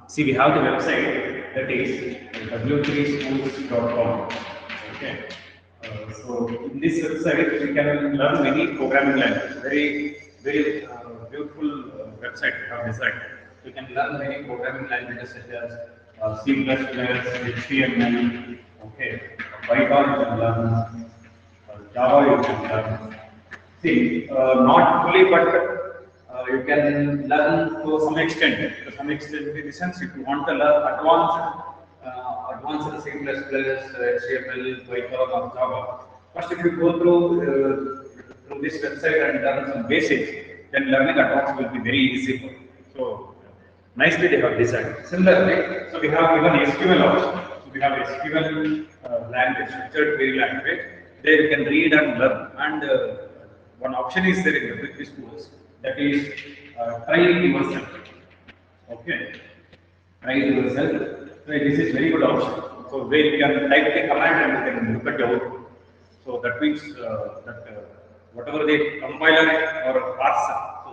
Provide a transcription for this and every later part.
See, we have the website that is w3schools.com. Okay. So in this website, we can learn many programming languages. Very beautiful website we have designed. We can learn many programming languages such as C++, HTML, okay, Python you can learn, Java you can learn. See, not fully, but you can learn to some extent. To some extent, in the sense, if you want to learn advanced C++, HTML, Python, or Java, first if you go through this website and learn some basics, then learning advanced will be very easy for you. So nicely they have designed. Similarly, so we have given SQL also. So we have SQL language, structured query language. There you can read and learn. And one option is there in the British schools, that is try yourself. Okay, try yourself. So this is very good option. So where you can type the command and you can look at the output. So that means that whatever the compiler or parser. So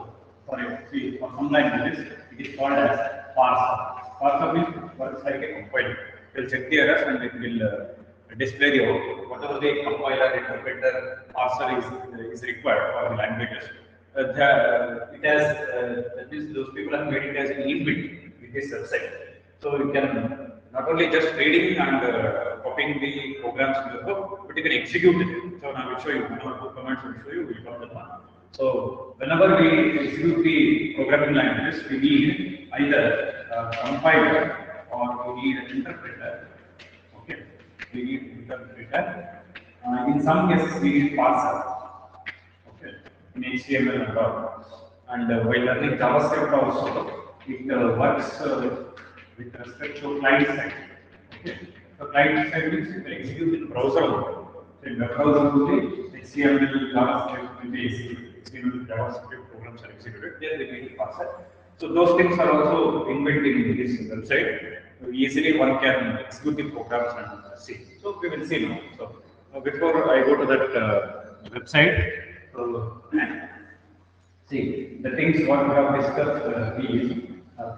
sorry, see, for some languages it is called as parser. Parser means works like a compiler. It will check the errors and it will display the output. Whatever the compiler, interpreter, parser is required for the languages. It has that means those people have made it as an inbuilt with this website. So you can not only just reading and copying the programs in the book, but you can execute it. So now I will show you one or two commands. I will show you. We will come to one. So whenever we execute the programming languages, we need either compiler or we need an interpreter. Okay, we need interpreter. In some cases, we need parser. Okay, in HTML and all. And while learning JavaScript also, it works with respect to client side. Okay, so client side means you can execute in browser also. So in the browser only, HTML, JavaScript, HTML, JavaScript programs are executed. Then they need parser. So those things are also inbuilt in this website. So easily one can execute the programs and see. So we will see now. So before I go to that website, so see the things what we have discussed is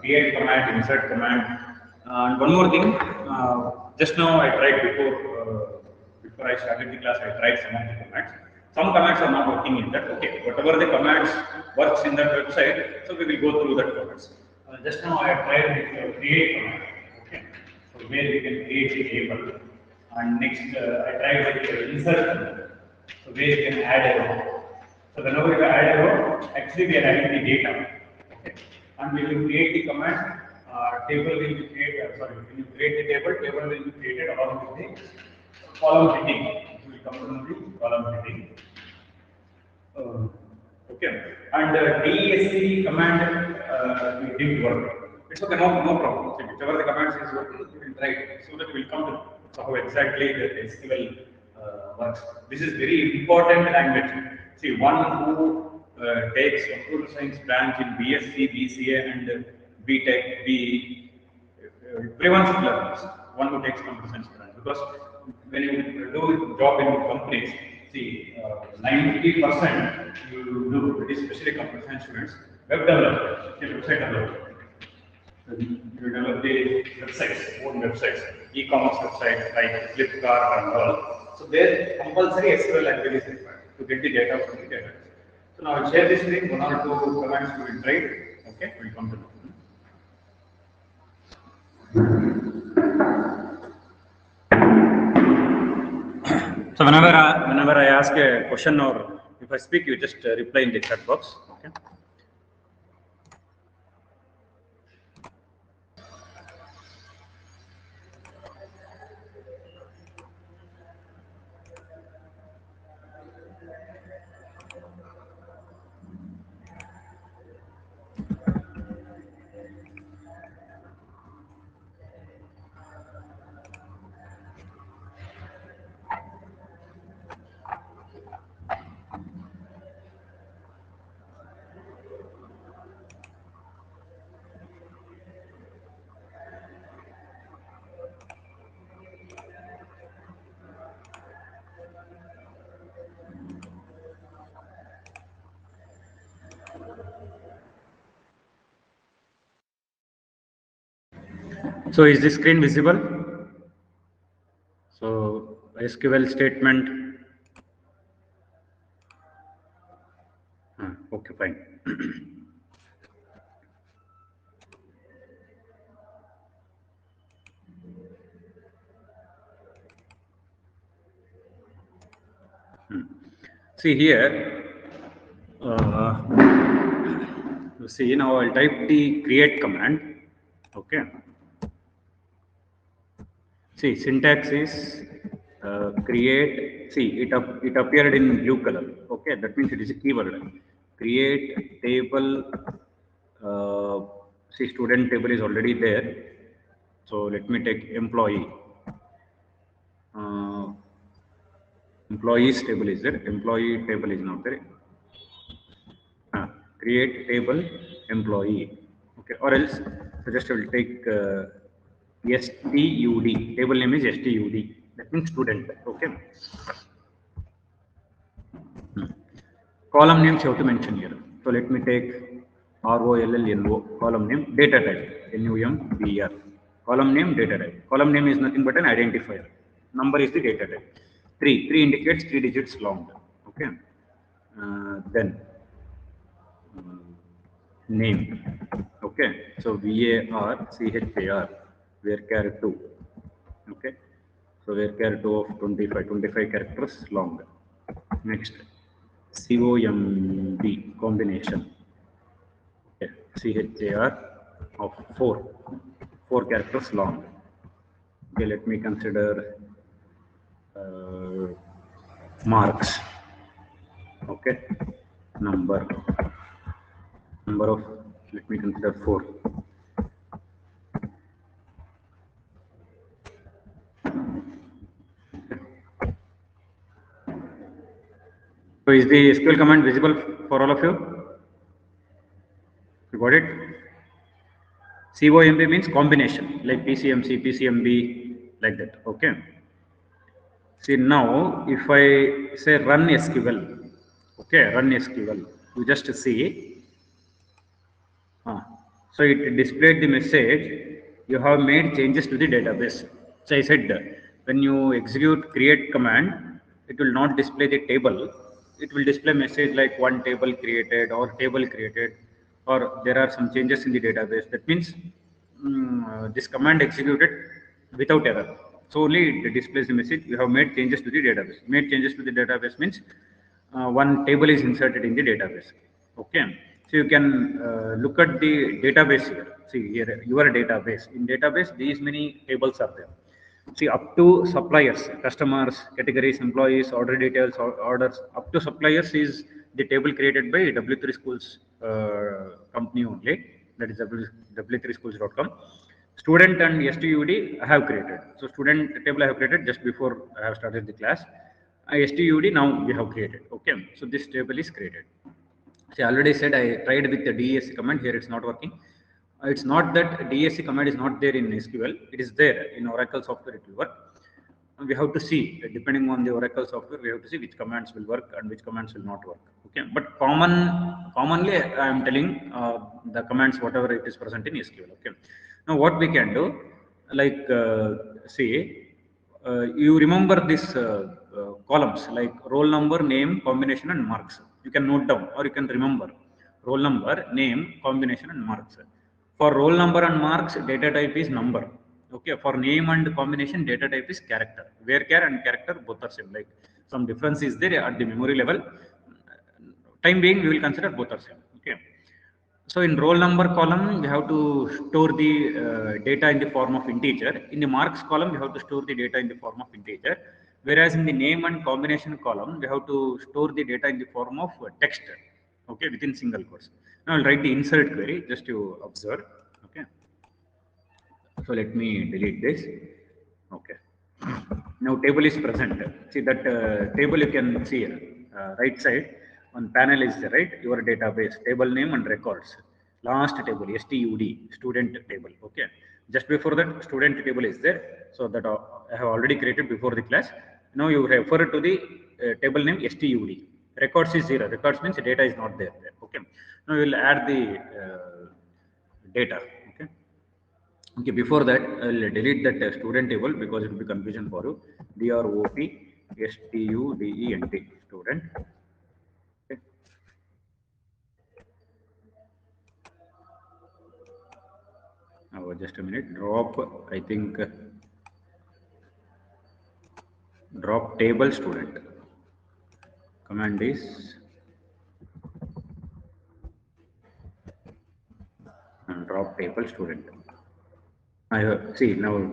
create command, insert command, and one more thing. Just now I tried before I started the class. I tried some of the commands. Some commands are not working in that. Okay, whatever the commands works in that website, so we will go through that commands. Just now I tried with create command. Okay, so where we can create a table, and next I tried with insert command. So where you can add a row. So whenever you add a row, actually we are adding the data. Okay, and we will create the command. Table will be created. Sorry, when you create the table will be created along with the column heading. So we come to the column heading. Okay, and DESC command it didn't work. It's okay, no problem. So whichever the command is working, you will try it. So that will come to so how exactly the SQL works. This is very important language. See, one who takes computer science branch in BSc, BCA, and BTech, BE, everyone should learn this. One who takes computer science branch, because when you do job in companies, see, 90% you do, especially computer science students, web development, website development. So you develop the websites, own websites, e-commerce websites like Flipkart and all. So there compulsory SQL language is required to get the data from the database. So now I'll share this screen, one or two commands we will try. Okay, we'll come to know. So whenever I ask a question or if I speak, you just reply in the chat box. Okay. So is the screen visible? So SQL statement. Okay, fine. See here. See, now I'll type the create command. Okay. See, syntax is create. See, it appeared in blue color. Okay, that means it is a keyword. Create table. Uh, See, student table is already there. So let me take employee. Uh, Employees table is there. Employee table is not there. Create table employee. Okay, or else so just I will take STUD. Table name is STUD. That means student. Okay. Column names you have to mention here. So let me take ROLLNO. Column name, data type, NUMBR. Column name, data type. Column name is nothing but an identifier. Number is the data type. Three indicates 3 digits long. Okay. Then name. Okay. So VARCHAR, varchar 2. Okay. So varchar 2 of 25 characters long. Next, COMB combination. Okay. CHAR of 4 characters long. Okay, let me consider marks. Okay, number of, let me consider 4. So is the SQL command visible for all of you? You got it? COMB means combination, like PCMC, PCMB, like that. Okay. See, now if I say run SQL, okay, run SQL, you just see. So it displayed the message, you have made changes to the database. So I said, when you execute create command, it will not display the table. It will display message like one table created or table created, or there are some changes in the database. That means this command executed without error. So only it displays the message, you have made changes to the database. Made changes to the database means one table is inserted in the database. Okay. So you can look at the database here. See here, your database. In database, these many tables are there. See, up to suppliers, customers, categories, employees, order details, orders, up to suppliers is the table created by W3 Schools company only. That is w3schools.com. Student and STUD I have created. So student table I have created just before I have started the class. STUD now we have created. Okay, so this table is created. See, I already said I tried with the DESC command. Here it's not working. It's not that DESC command is not there in SQL. It is there in Oracle software. It will work. We have to see, depending on the Oracle software, we have to see which commands will work and which commands will not work. Okay, but commonly I am telling the commands whatever it is present in SQL. Okay. Now what we can do, like see, you remember these columns like roll number, name, combination, and marks. You can note down or you can remember roll number, name, combination, and marks. For roll number and marks, data type is number. Okay. For name and combination, data type is character. Varchar and character both are same. Like some difference is there at the memory level. Time being, we will consider both are same. Okay. So in roll number column, we have to store the data in the form of integer. In the marks column, we have to store the data in the form of integer. Whereas in the name and combination column, we have to store the data in the form of text. Okay, within single quotes. Now I'll write the insert query just to observe. Okay. So let me delete this. Okay. Now table is present. See that table you can see here. Right side on panel is right your database table name and records. Last table STUD student table. Okay. Just before that student table is there. So that I have already created before the class. Now you refer to the table name STUD. Records is 0. Records means data is not there. Okay. Now you will add the data. Okay. Okay, before that, I'll delete that student table because it will be confusion for you. DROPSTUDENT student. Okay. Now, just a minute. Drop, I think, drop table student. Command is drop table student. I see now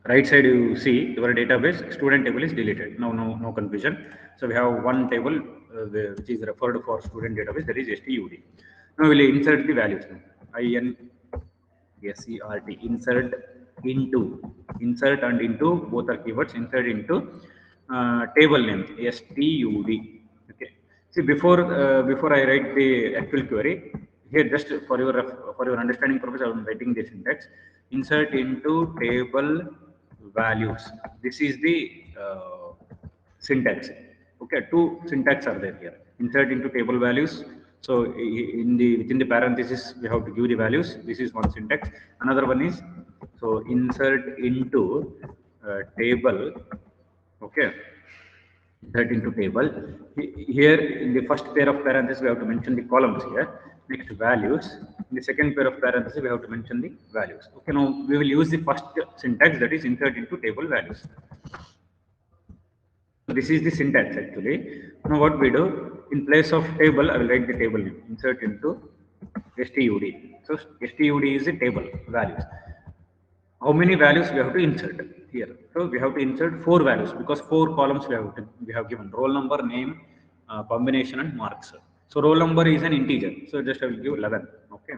right side you see your database student table is deleted. Now no confusion. So we have one table which is referred for student database, that is STUD. Now we'll insert the values. INSERT insert and into both are keywords. Insert into table name STUD. Okay. See before I write the actual query here, just for your understanding purpose, I am writing the syntax. Insert into table values. This is the syntax. Okay, two syntax are there here. Insert into table values. So in the within the parenthesis we have to give the values. This is one syntax. Another one is so insert into table. Okay, insert into table. Here in the first pair of parentheses we have to mention the columns here. Next values. In the second pair of parentheses we have to mention the values. Okay, now we will use the first syntax, that is insert into table values. This is the syntax actually. Now what we do, in place of table, I will write the table name. Insert into STUD. So STUD is the table values. How many values we have to insert here? So we have to insert 4 values because 4 columns we have given roll number, name, combination, and marks. So roll number is an integer. So just I will give 11. Okay.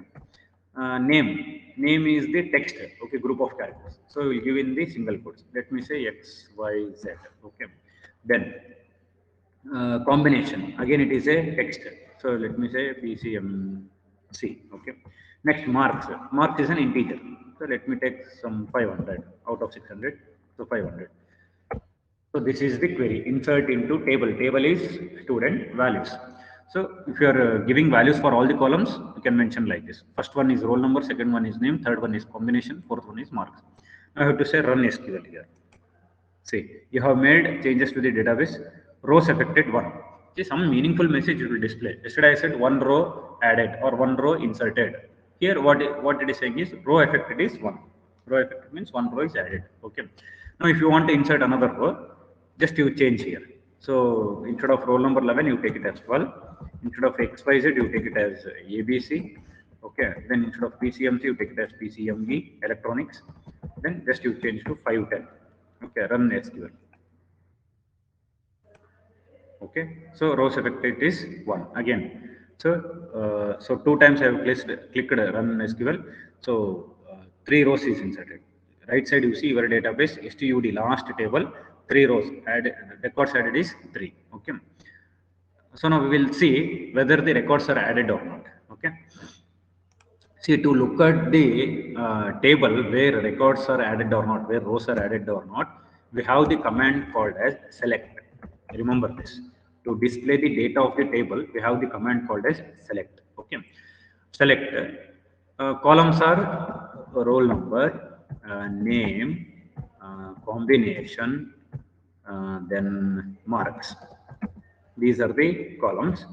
Name is the text. Okay, group of characters. So we will give in the single quotes. Let me say X, Y, Z. Okay. Then combination, again it is a text. So let me say PCMC. Okay. Next marks is an integer. So let me take some 500 out of 600. So 500. So this is the query. Insert into table. Table is student values. So if you are giving values for all the columns, you can mention like this. First one is roll number, second one is name, third one is combination, fourth one is marks. I have to say run SQL here. See, you have made changes to the database. Rows affected 1. See, some meaningful message it will display. Yesterday I said one row added or one row inserted. Here what it is saying is row affected is 1. Row affected means one row is added. Okay. Now if you want to insert another row, just you change here. So instead of roll number 11, you take it as 12. Instead of XYZ, you take it as ABC. Okay. Then instead of PCMC, you take it as PCME, electronics. Then just you change to 510. Okay, run SQL. Okay, so rows affected is 1 again. So 2 times I have clicked run SQL. So 3 rows is inserted. Right side you see your database STUD last table, 3 rows add records added is 3. Okay. So now we will see whether the records are added or not. Okay. See, to look at the table where records are added or not, where rows are added or not, we have the command called as select. Remember this. To display the data of the table, we have the command called as select. Okay. Select. Columns are roll number, name, combination, then marks. These are the columns.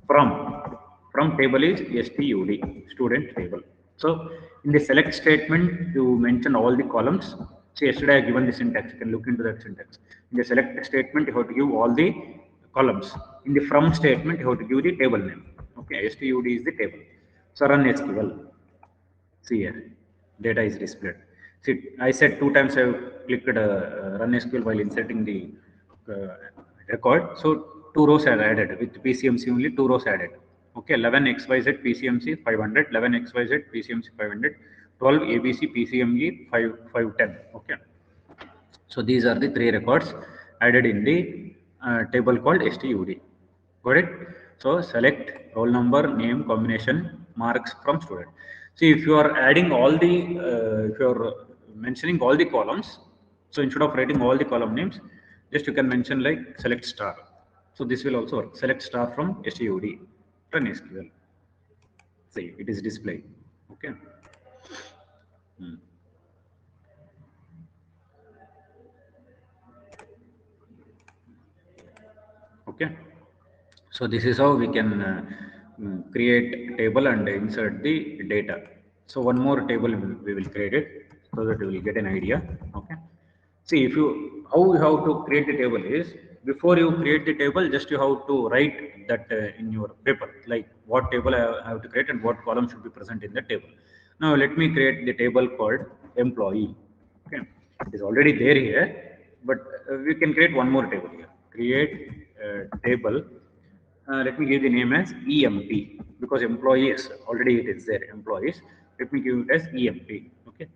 From table is STUD, student table. So in the select statement, you mention all the columns. So yesterday I given the syntax. You can look into that syntax. In the select statement, you have to give all the columns. In the from statement, you have to give the table name. Okay, STUD is the table. So run SQL. See here, data is displayed. See, I said 2 times I have clicked run SQL while inserting the uh, record. So 2 rows are added with PCMC only 2 rows added. Okay, 11 XYZ PCMC 500, 11 XYZ PCMC 500, 12 ABC PCME 510. Okay, so these are the 3 records added in the table called STUD. Got it? So select roll number, name, combination, marks from student. See, if you are adding all the, if you are mentioning all the columns, so instead of writing all the column names, just you can mention like select star. So this will also work. Select star from STUD. Run SQL. See, it is displayed. Okay. Hmm. Okay. So this is how we can create table and insert the data. So one more table we will create it so that you will get an idea. Okay. See, if you how you have to create the table is, before you create the table, just you have to write that in your paper, like what table I have to create and what column should be present in the table. Now let me create the table called employee. Okay, it is already there here, but we can create one more table here. Create table. Let me give the name as EMP because employees already it is there. Employees. Let me give it as EMP. Okay.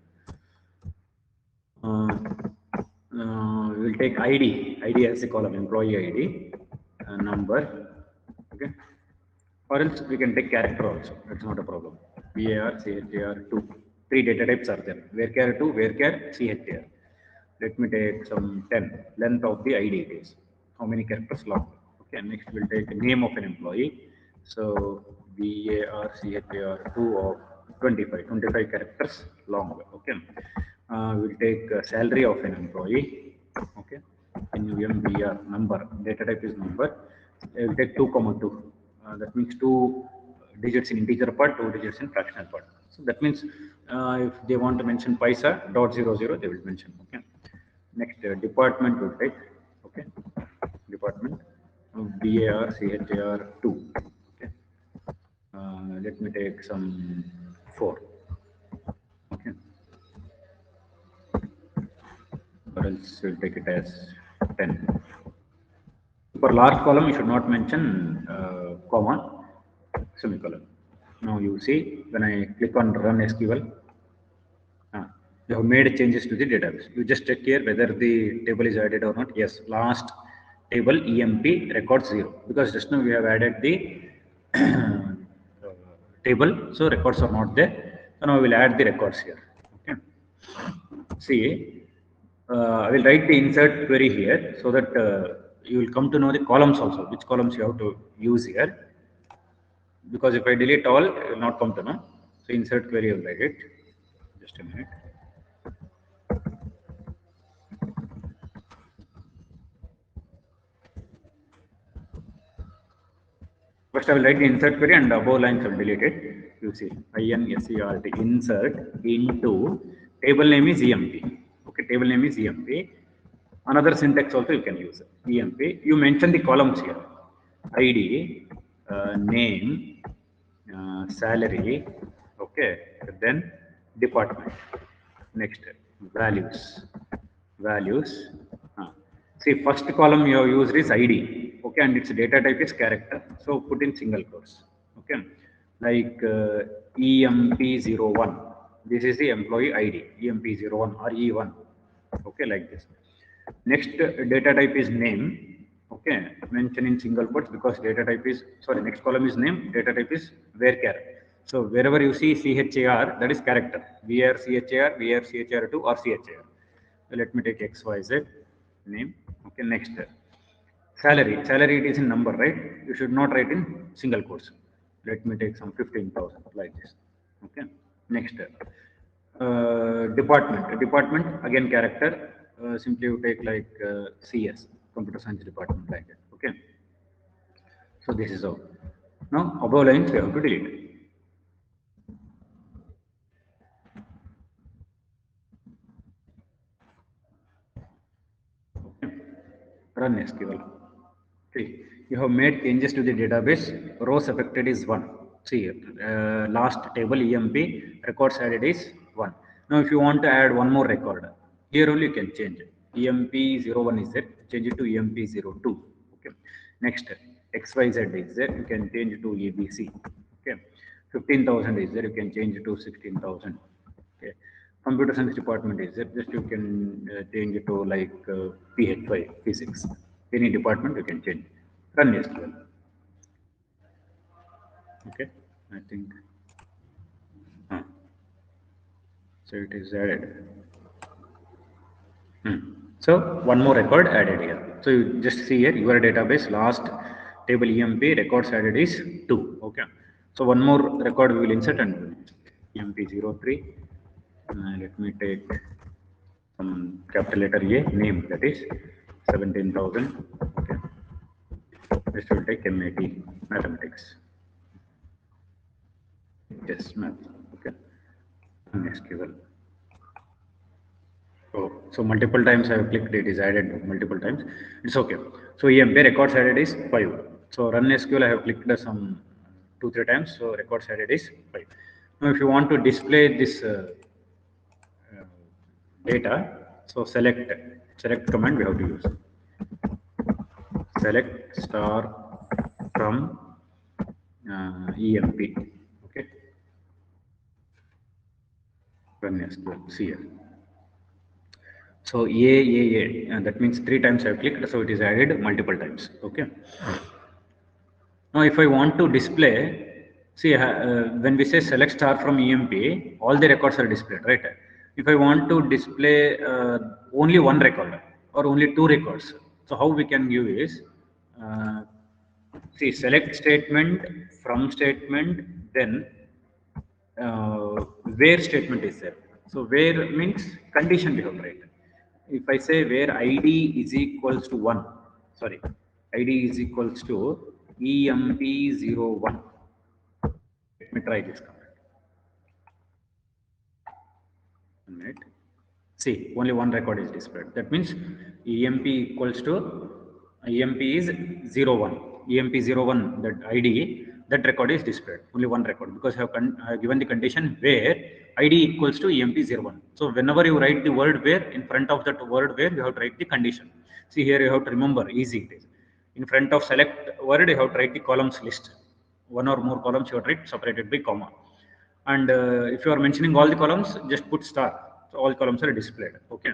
Uh, we will take ID as a column, employee ID, number, okay, or else we can take character also, that's not a problem. VAR, CHAR, 2, 3 data types are there, varchar 2, varchar, CHAR. Let me take some 10, length of the ID it is, how many characters long. Okay, next we'll take name of an employee, so VAR, CHAR 2 of 25 characters long. Okay, we'll take salary of an employee. Okay, NUMBR number, data type is number. I will take 2 comma 2. That means 2 digits in integer part, 2 digits in fractional part. So that means if they want to mention paisa dot 00, they will mention. Okay. Next department will take. Okay, department BAR CHAR 2. Okay. Let me take some 4. Okay, or else we'll take it as 10. For large column, you should not mention comma, semicolon. Now you see when I click on run SQL, you have made changes to the database. You just check here whether the table is added or not. Yes, last table EMP record 0 because just now we have added the table, so records are not there. So now we will add the records here. Okay. See, I will write the insert query here so that you will come to know the columns also, which columns you have to use here. Because if I delete all, it will not come to know. So insert query, I will write it. Just a minute. First, I will write the insert query and above lines I will delete it. You see, insert insert into table name is EMP. Okay, table name is EMP. Another syntax also you can use EMP. You mention the columns here: ID, name, salary. Okay, then department. Next, values. See, first column you have used is ID, okay, and its data type is character. So put in single quotes, okay, like EMP01. This is the employee ID, EMP01 or E1, okay, like this. Next data type is name, okay, mention in single quotes because data type is, sorry, next column is name, data type is varchar. So wherever you see CHAR, that is character, VRCHAR2 or CHAR. So let me take XYZ name. Okay, next salary it is in number, right? You should not write in single quotes. Let me take some 15,000 like this. Okay, next department again character. Simply you take like CS, computer science department, like that. Okay, so this is how. Now above lines we have to delete. Okay. Run SQL. See, you have made changes to the database. Rows affected is 1. See here, last table EMP, records added is 1. Now, if you want to add one more record, here only you can change it. EMP01 is there, change it to EMP02. Okay. Next, XYZ is there, you can change it to ABC. Okay. 15,000 is there, you can change it to 16,000. Okay. Computer science department is there, just you can change it to like PH5, physics. Any department you can change. Run SQL. Okay, I think. Huh. So it is added. So one more record added here. So you just see here your database last table EMP records added is 2. Okay. So one more record we will insert and EMP03. Let me take some capital letter A name, that is 17,000. Okay. This will take MAT, mathematics. Yes, math. Okay. And SQL. So multiple times I have clicked, it is added multiple times. It's okay. So EMP records added is 5. So run SQL I have clicked some 2-3 times. So records added is 5. Now if you want to display this uh, data, so select command we have to use. Select star from EMP. Okay. Run SQL. See here. So that means 3 times I have clicked, so it is added multiple times. Okay. Now, if I want to display, see, when we say select star from EMP, all the records are displayed, right? If I want to display only one record or only two records, so how we can give is, uh, see, select statement, from statement, then where statement is there. So where means condition we have to write. If I say where ID is equals to 1, sorry, ID is equals to EMP01. Let me try this command. Right. See, only one record is displayed. That means EMP equals to EMP is 01. EMP01, that ID, that record is displayed. Only one record because I have given the condition where ID equals to EMP01. So whenever you write the word where, in front of that word where, you have to write the condition. See here, you have to remember, easy it is. In front of select word, you have to write the columns list. One or more columns you have to write separated by comma. And if you are mentioning all the columns, just put star. So all columns are displayed. Okay.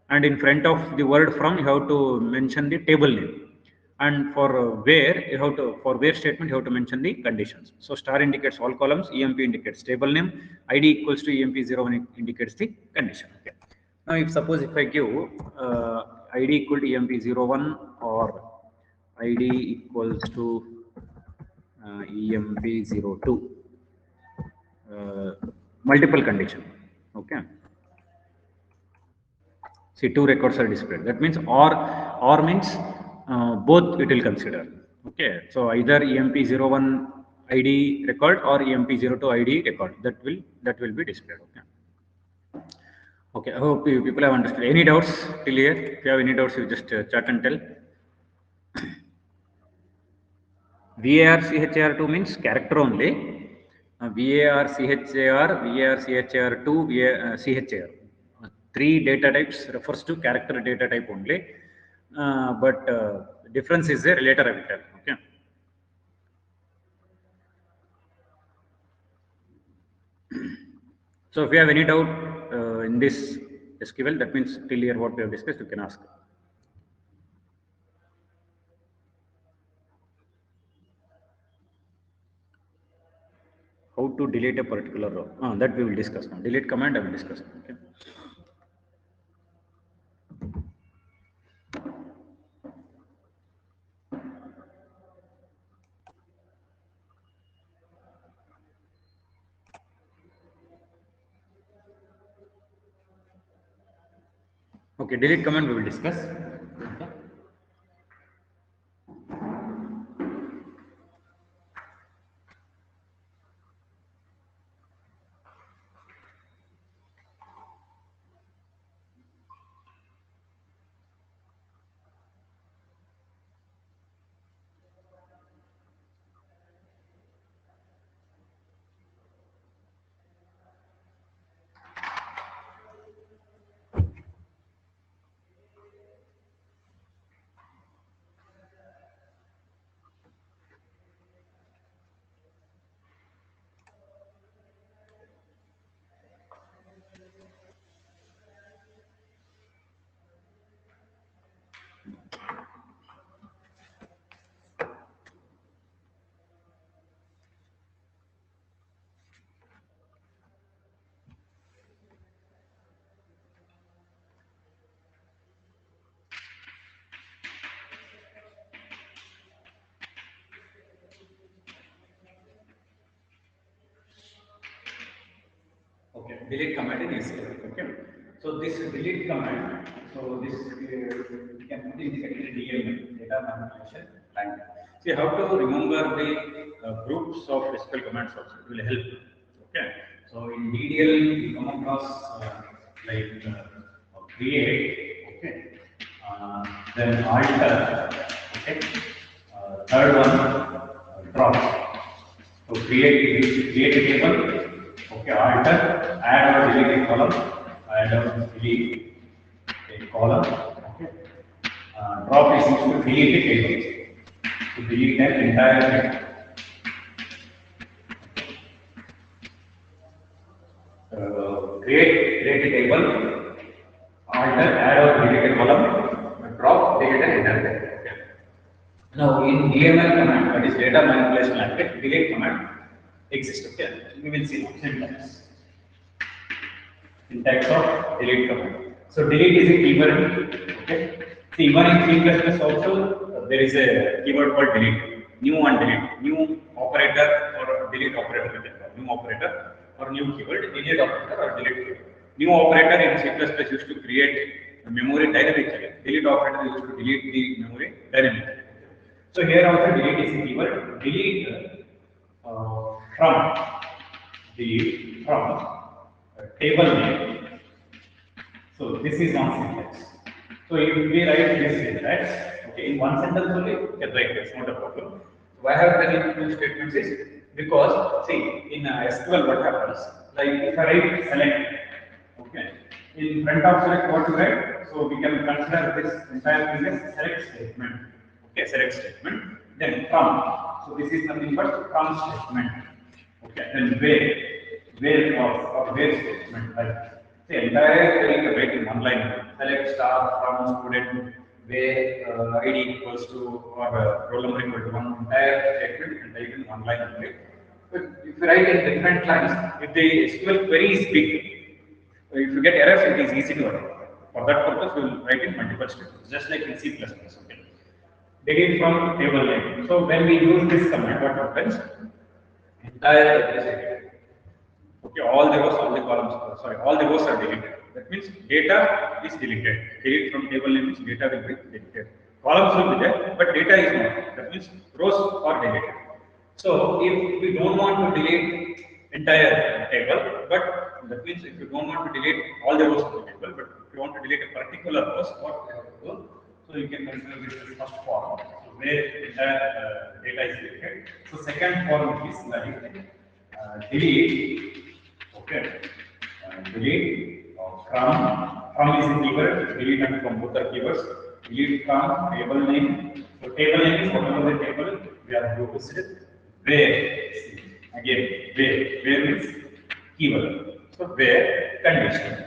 And in front of the word from, you have to mention the table name. And for where, you have to, for where statement, you have to mention the conditions. So star indicates all columns, EMP indicates table name, ID equals to EMP01 indicates the condition. Okay. Now, if suppose if I give ID equal to EMP01 or ID equals to EMP02, uh, multiple condition. Okay. See, two records are displayed. That means or means both it will consider. Okay. So either EMP01 ID record or EMP02 ID record that will be displayed. Okay. Okay. I hope you people have understood. Any doubts till here? If you have any doubts, you just chat and tell. VAR-CHAR2 means character only. VAR-CHAR, 2 CHAR. Three data types refers to character data type only. But difference is there, later I will tell. Okay. So if you have any doubt in this SQL, that means till here what we have discussed, you can ask. How to delete a particular row? That we will discuss now. Delete command I will discuss. Okay. Okay, delete command we will discuss. Okay, delete command in SQL. Okay, so this delete command, so this we can put in the secondary DML, data manipulation And see how to remember the groups of SQL commands also. It will help. Okay. So in DDL we come across like create. Okay. Then alter. Okay. Third one drop. So create a table. Okay. Alter, add or delete a column. Add or delete a column. Okay. Drop is used to delete a table. To delete an entire table. Create a table, alter, add or delete a column, drop, delete an entire table. Okay. Now in DML command, that is data manipulation language, delete command exists. Okay, we will see now syntax. Syntax of delete command. So delete is a keyword. Okay. See, even in C++ also there is a keyword called delete. New and delete. New operator or delete operator. New operator or new keyword. Delete operator or delete keyword. New operator in C++ used to create memory dynamically. Delete operator used to delete the memory dynamically. So here also delete is a keyword. Delete from table name. So this is one syntax. So if we write this syntax, okay, in one sentence only, you can write this, not a problem. Why I have done it in two statements is because see in SQL what happens, like if I write select, okay, in front of select what to write, so we can consider this entire thing as select statement. Okay, select statement. Then from, so this is nothing but from statement. Okay, then where or where statement, like the entire thing you write in one line. Select star from student where ID equals to or roll number equal to one, entire statement and type in one line only. But if you write in different lines, if the SQL query is big, if you get errors, it is easy to write. For that purpose, we will write in multiple statements, just like in C++. Okay. Delete from table name. So when we use this command, what happens? Entire address. Okay, all the rows, all the columns, sorry, all the rows are deleted. That means data is deleted. Delete from table name means data will be deleted. Columns will be there, but data is not. That means rows are deleted. So if we don't want to delete entire table, but that means if you don't want to delete all the rows of the table, but if you want to delete a particular rows, what we have to do? So you can consider this as first form, so where entire data is deleted. So second form is like delete. Okay, delete from is a keyword. Delete and from both are keywords. Delete from table name. So table name is whatever the table we are focused with. Where again where means keyword. So where condition.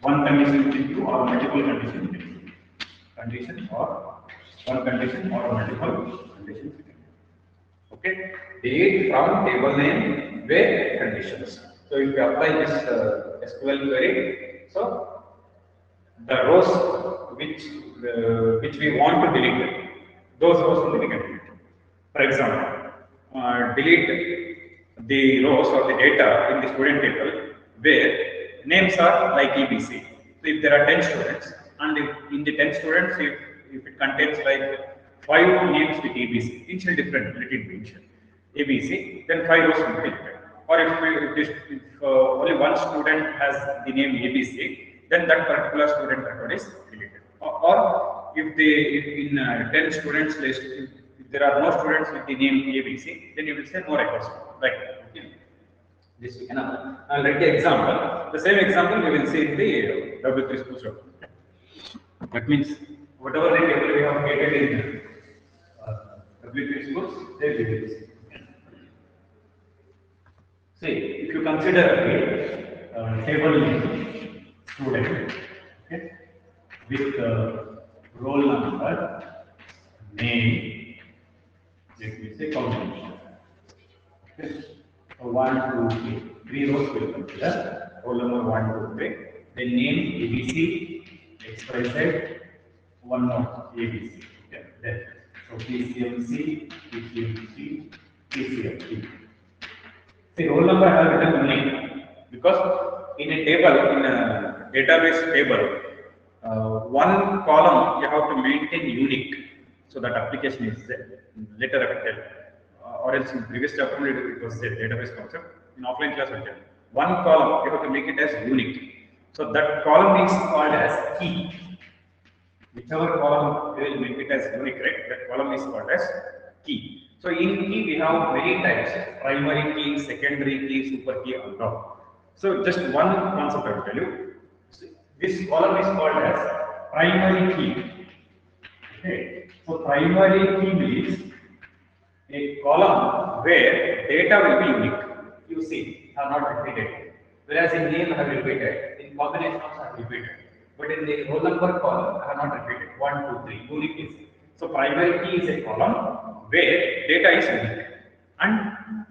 One condition will be true or multiple conditions will be true. Condition or one condition or multiple conditions. Okay, delete from table name where conditions. So if you apply this SQL query, so the rows which we want to delete, those rows will be deleted. For example, delete the rows or the data in the student table where names are like ABC. So if there are 10 students, and if in the 10 students, if it contains like 5 names with ABC, initial different, let it be initial ABC, then 5 rows will be deleted. Or if only one student has the name ABC, then that particular student record is deleted. Or if in 10 students list, if there are no students with the name ABC, then you will say no records. Right. Okay. This we can have. I'll write the example. The same example we will see in the W3 schools document. That means whatever the table we have created in W3 schools, they will be this. See, if you consider a table name student, okay, with roll number, name, let me say combination. Okay, so 1, 2, 3, 3 rows will consider roll number 1, 2, 3. The name ABC, XYZ, one more ABC. Okay, then so PCMC, PCMC, PCMC. The roll number I have written only because in a table, in a database table, one column you have to maintain unique. So that application is later affected. Or else in previous chapter it was a database concept. In offline class, I'll tell you. One column, you have to make it as unique. So that column is called as key. Whichever column you will make it as unique, right? That column is called as key. So in key we have many types: primary key, secondary key, super key, and top. So just one concept I will tell you. This column is called as primary key. Okay. So primary key means a column where data will be unique. You see, are not repeated. Whereas in name I have repeated, in combination also I have repeated. But in the roll number column, I have not repeated. 1, 2, 3. Unique is. So primary key is a column where data is unique. And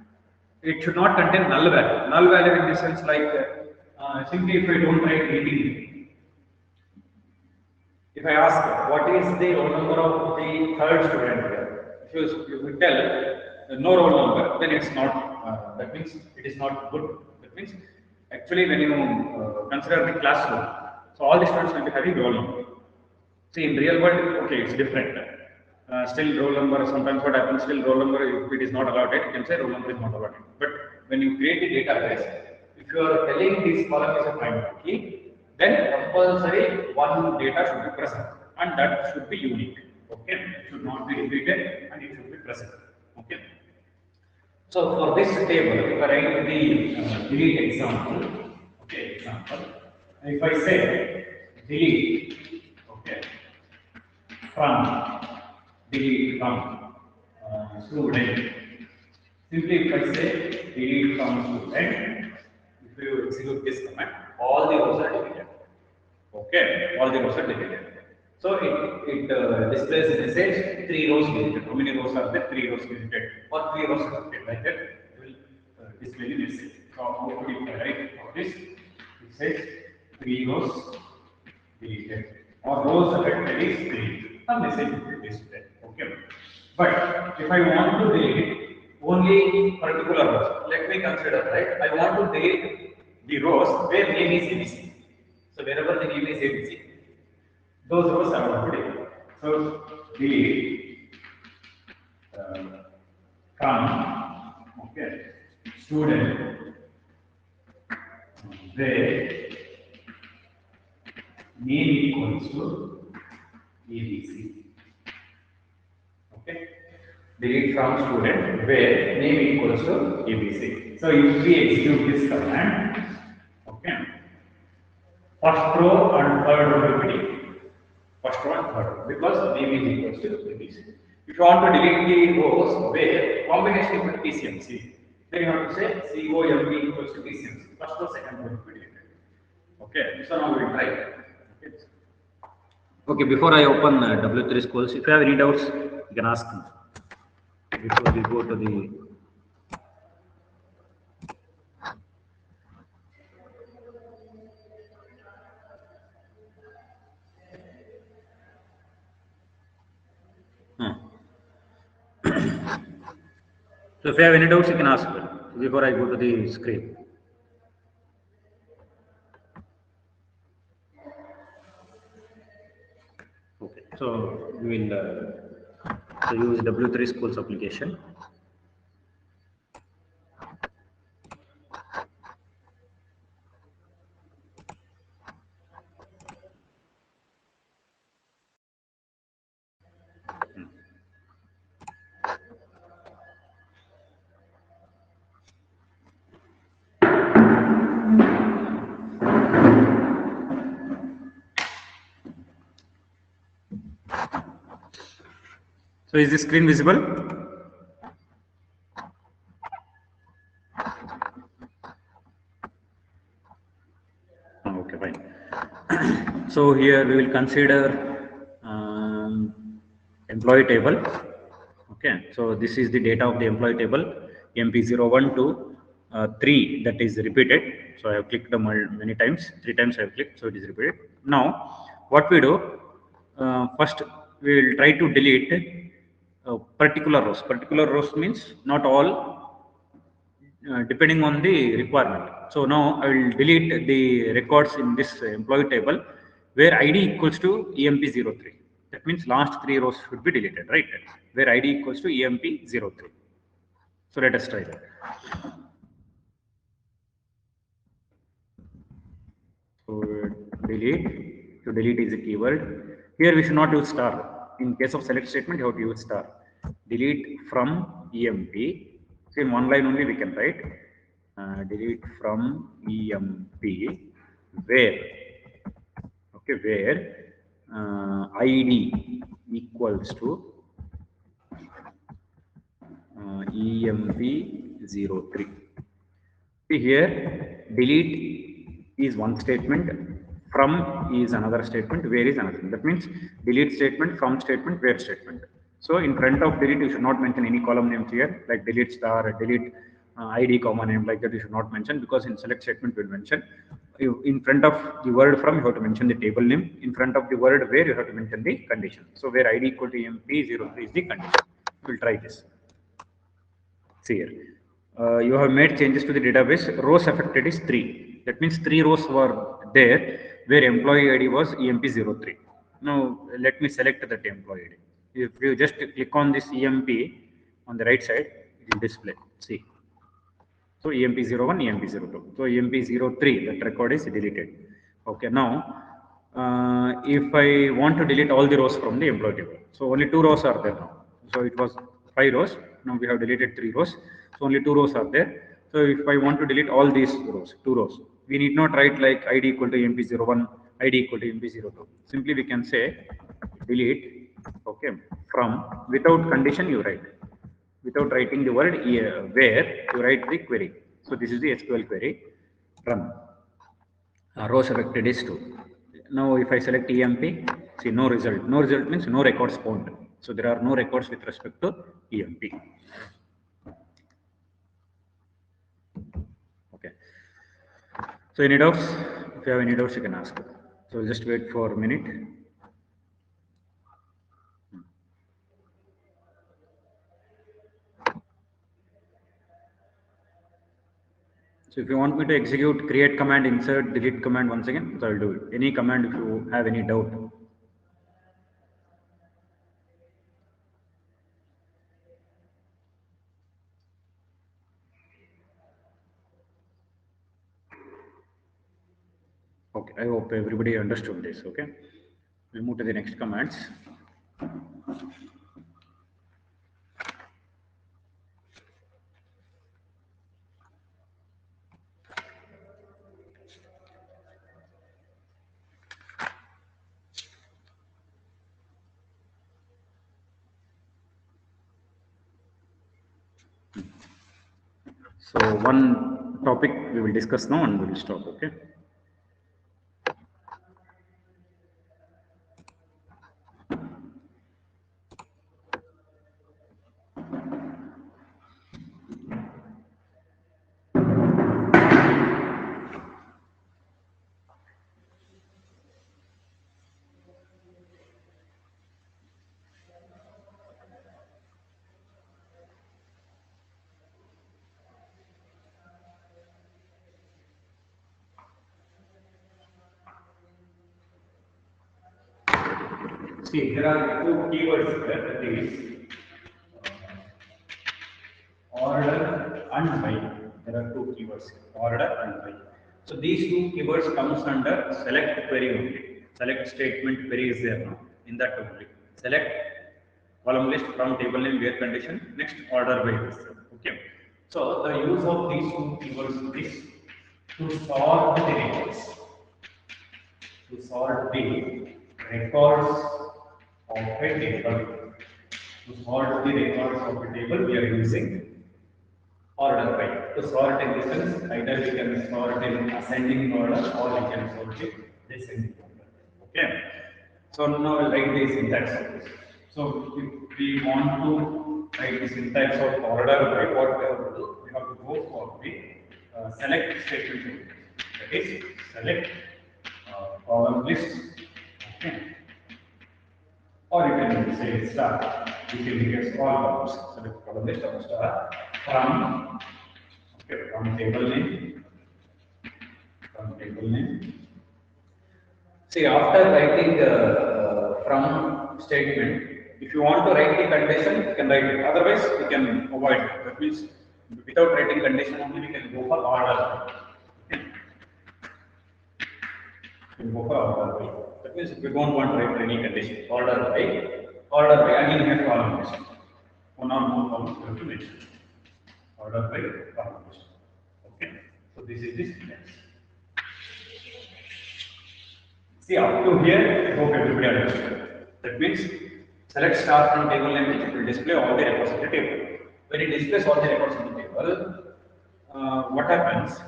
it should not contain null value. Null value in the sense like simply if I don't write anything. If I ask what is the roll number of the third student here, if you tell no roll number, then it's not. That means it is not good. That means actually when you consider the classroom, so all the students will be having roll number. See, in real world, okay, it's different. Still roll number, sometimes what happens, still roll number, if it is not allotted, you can say roll number is not allotted. But when you create a database, if you are telling this column is a primary key, then compulsory one data should be present, and that should be unique. Okay, it should not be repeated, and it should be present. Okay. So for this table, if I write the delete example, okay, example, if I say delete, okay, delete from student, simply if I say delete from student, if you execute this command, all the rows are deleted. Okay, all the rows are deleted. So it displays a message, 3 rows deleted. How many rows are there? 3 rows deleted. Or 3 rows affected. Like that, it will display the message. So output if I write for this, it says 3 rows deleted. Or rows affected is 3. The message will be displayed. Okay. But if I want to delete only particular rows, let me consider, right? I want to delete the rows where name is ABC. So wherever the name is ABC, those rows I want to delete. So delete from okay student where name equals to ABC. Okay. Delete from student where name equals to ABC. So if we execute this command, okay, first row and third row will be deleted. First row and third row, because name is equals to ABC. If you want to delete the rows where combination equals to PCMC, then you have to say COMP equals to PCMC. First row, second row will be deleted. Okay, so now we will try. Okay, before I open W3 schools, if you have any doubts, you can ask me. Before we go to the so if you have any doubts, you can ask before I go to the screen. Okay, so we will use W3 schools application. So is the screen visible? Okay, fine. So here we will consider employee table. Okay, so this is the data of the employee table, MP01 to 3, that is repeated. So I have clicked many times, 3 times I have clicked, so it is repeated. Now, what we do, first we will try to delete particular rows. Particular rows means not all, depending on the requirement. So now I will delete the records in this employee table where ID equals to EMP03. That means last 3 rows should be deleted, right? Where ID equals to EMP03. So let us try that. So delete. To delete is a keyword. Here we should not use star. In case of select statement, you have to use star. Delete from EMP. So in one line only we can write delete from EMP where, okay, where ID equals to EMP03. See here, delete is one statement, from is another statement, where is another. That means delete statement, from statement, where statement. So in front of delete, you should not mention any column names here, like delete star, delete ID comma name, like that you should not mention, because in select statement we will mention. In front of the word from, you have to mention the table name. In front of the word where, you have to mention the condition. So where ID equal to EMP03 is the condition. We will try this. See here. You have made changes to the database. Rows affected is 3. That means 3 rows were there where employee ID was EMP03. Now let me select that employee ID. If you just click on this EMP on the right side, it will display. See. So EMP01, EMP02. So EMP03, that record is deleted. Okay, now if I want to delete all the rows from the employee table, so only 2 rows are there now. So it was 5 rows. Now we have deleted 3 rows. So only 2 rows are there. So if I want to delete all these rows, 2 rows, we need not write like ID equal to EMP01, ID equal to EMP02. Simply we can say delete, okay, from, without condition you write. Without writing the word where, you write the query. So this is the SQL query. Run. Rows affected is 2. Now if I select EMP, see no result. No result means no records found. So there are no records with respect to EMP. Okay. So any doubts? If you have any doubts, you can ask. So just wait for a minute. So if you want me to execute create command, insert, delete command once again, so I'll do it. Any command if you have any doubt. Okay, I hope everybody understood this. Okay, we'll move to the next commands. So one topic we will discuss now and we will stop. Okay. See, there are 2 keywords here, that is order and by. There are 2 keywords here, order and by. So these 2 keywords comes under select query only. Select statement query is there now, in that only. Select column list from table name where condition, next order by is there. Okay. So the use of these 2 keywords is to sort the records. To sort the records of a table. To sort the records of a table, we are using order by. To sort in this sense, either we can sort in ascending order or we can sort in descending order. Okay. So now write the syntax of this. So if we want to write the syntax of order by, what we have to do? We have to go for the select statement. That is select column list. Okay. Or you can say star, which indicates all columns. Select column list of star from, okay, from table name. From table name. See, after writing from statement. If you want to write the condition, you can write it. Otherwise, we can avoid it. That means without writing condition only, we can go for order. Okay. We can go for order by. That means if we don't want to write any condition, order by again we have column list. One or more columns we have to mention. Order by column list. Okay. So this is the syntax. See, up to here, I hope everybody understood. That means select star from table name, it will display all the records in the table. When it displays all the records in the table, what happens?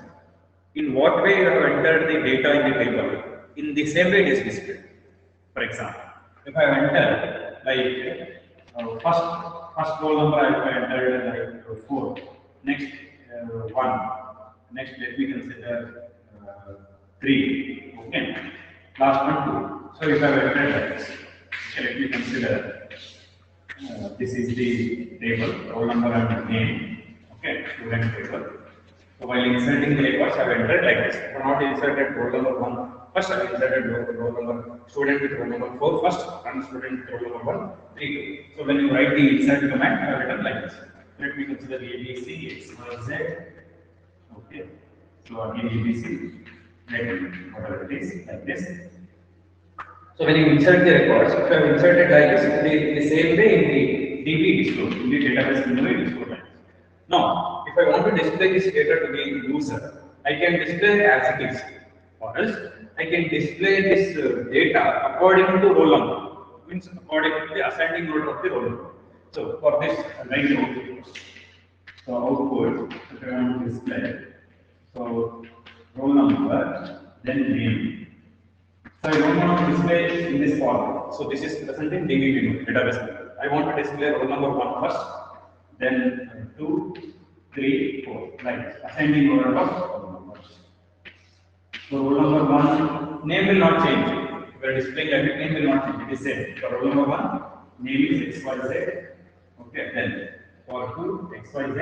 In what way you have entered the data in the table? In the same way it is displayed. For example, if I enter like first roll number, I have entered like 4, next 1, next let me consider 3. Okay. Last one 2. So if I have entered like this, okay, let me consider this is the table, roll number and name. Okay, student table. So while inserting the records, I have entered like this. I have not inserted roll number 1 first, I have inserted roll number student with roll number 4 first, and student with roll number 1, 3, 2. So when you write the insert command, I have written like this. Let me consider ABC, X, Y, Z. Okay. So again ABC, whatever it is, like this. So when you insert the records, if you have inserted like this, the same way in the DB is stored, in the database window it is stored like this. Now, if I want to display this data to the user, I can display as it is, or else I can display this data according to roll number, means according to the ascending order of the roll number. So for this, line output. So output, if I want to display, so roll number, then name. So I don't want to display in this format. So this is present in DB window, database window. I want to display roll number 1 first, then 2, 3, 4, like ascending order of roll numbers. So roll number 1, name will not change. If we are displaying like name will not change. It is same. For roll number 1, name is XYZ. Okay, then for 2, XYZ.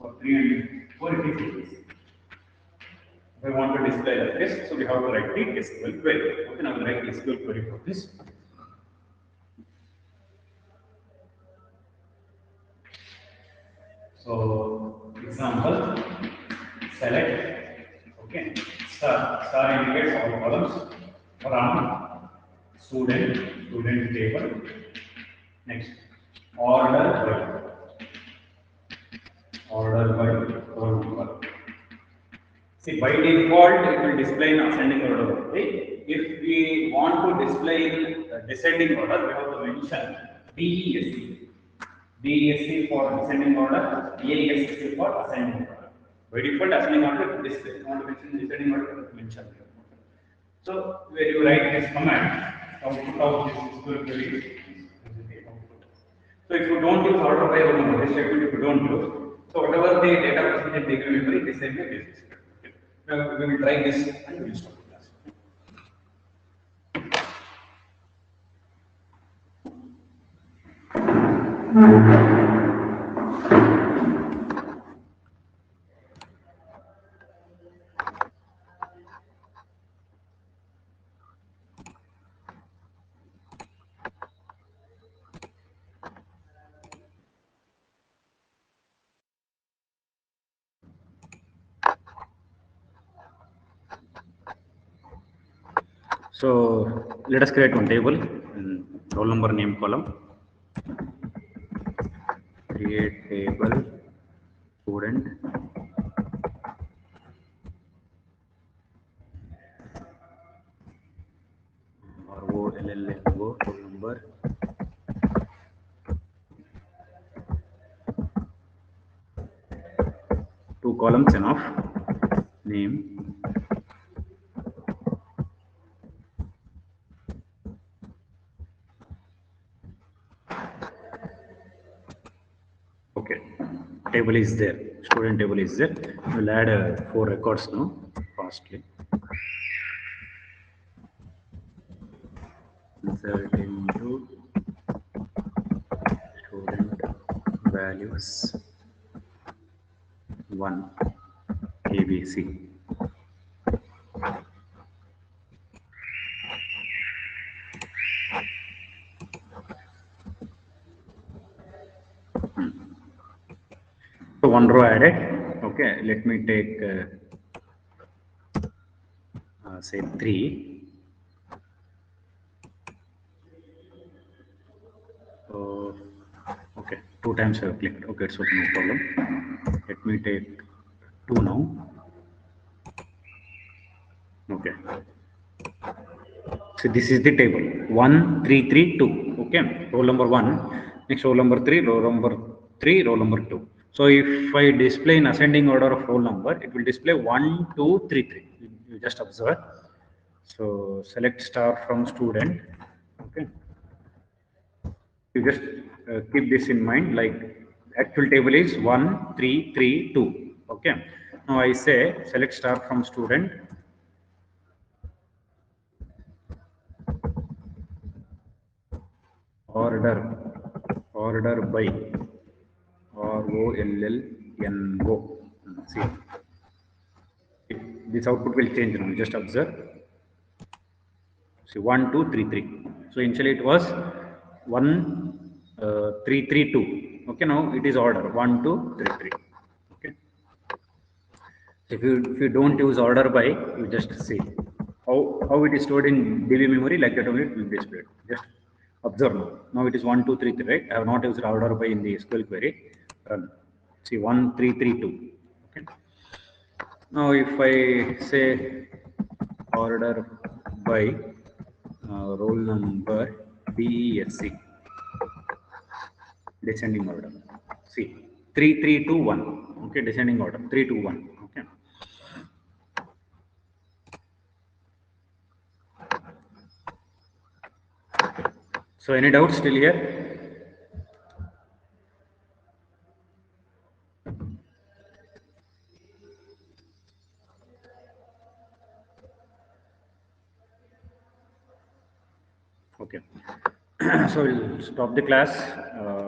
For 3 and 4, it is. If I want to display like this, so we have to write the SQL query. Okay, now we write the SQL query for this. So, example, select, okay, star indicates all columns from student table. Next, order by roll number. See, by default, it will display in ascending order. Okay? If we want to display in descending order, we have to mention DESC. DESC for descending order, DESC for ascending order. By default, ascending order will display. If you want to mention descending order, mention here. So, when you write this command, output of this SQL query. So, if you don't use order by roll number, this statement if you don't use, so whatever the data presented in the memory, this same way it is. We will try this and we will stop the class. So let us create one table in roll number name column. Create table student roll number. Two columns enough. Name. Okay, table is there. Student table is there. We'll add 4 records now. Fastly. Insert into student values 1 ABC. one row added. Okay, let me take say 3. Okay, 2 times I have clicked. Okay, so no problem. Let me take 2 now. Okay. So this is the table 1, 3, 3, 2. Okay, roll number 1, next roll number 3, roll number 3, roll number 2. So if I display in ascending order of roll number, it will display 1, 2, 3, 3. You just observe. So select star from student. Okay, you just keep this in mind. Like actual table is 1, 3, 3, 2. Okay. Now I say select star from student. Order by ROLLNO. See, this output will change now. Just observe. See 1, 2, 3, 3. So initially it was 1, 3, 3, 2. Okay, now it is order 1, 2, 3, 3. Okay. If you don't use order by, you just see how it is stored in DB memory, like that only it will be displayed. Just observe now. Now it is 1, 2, 3, 3, right? I have not used order by in the SQL query. Run. See 1, 3, 3, 2. Okay. Now if I say order by roll number BESC, descending order. See 3, 3, 2, 1. Okay, descending order 3, 2, 1. Okay. So any doubts still here? Okay. So we'll stop the class.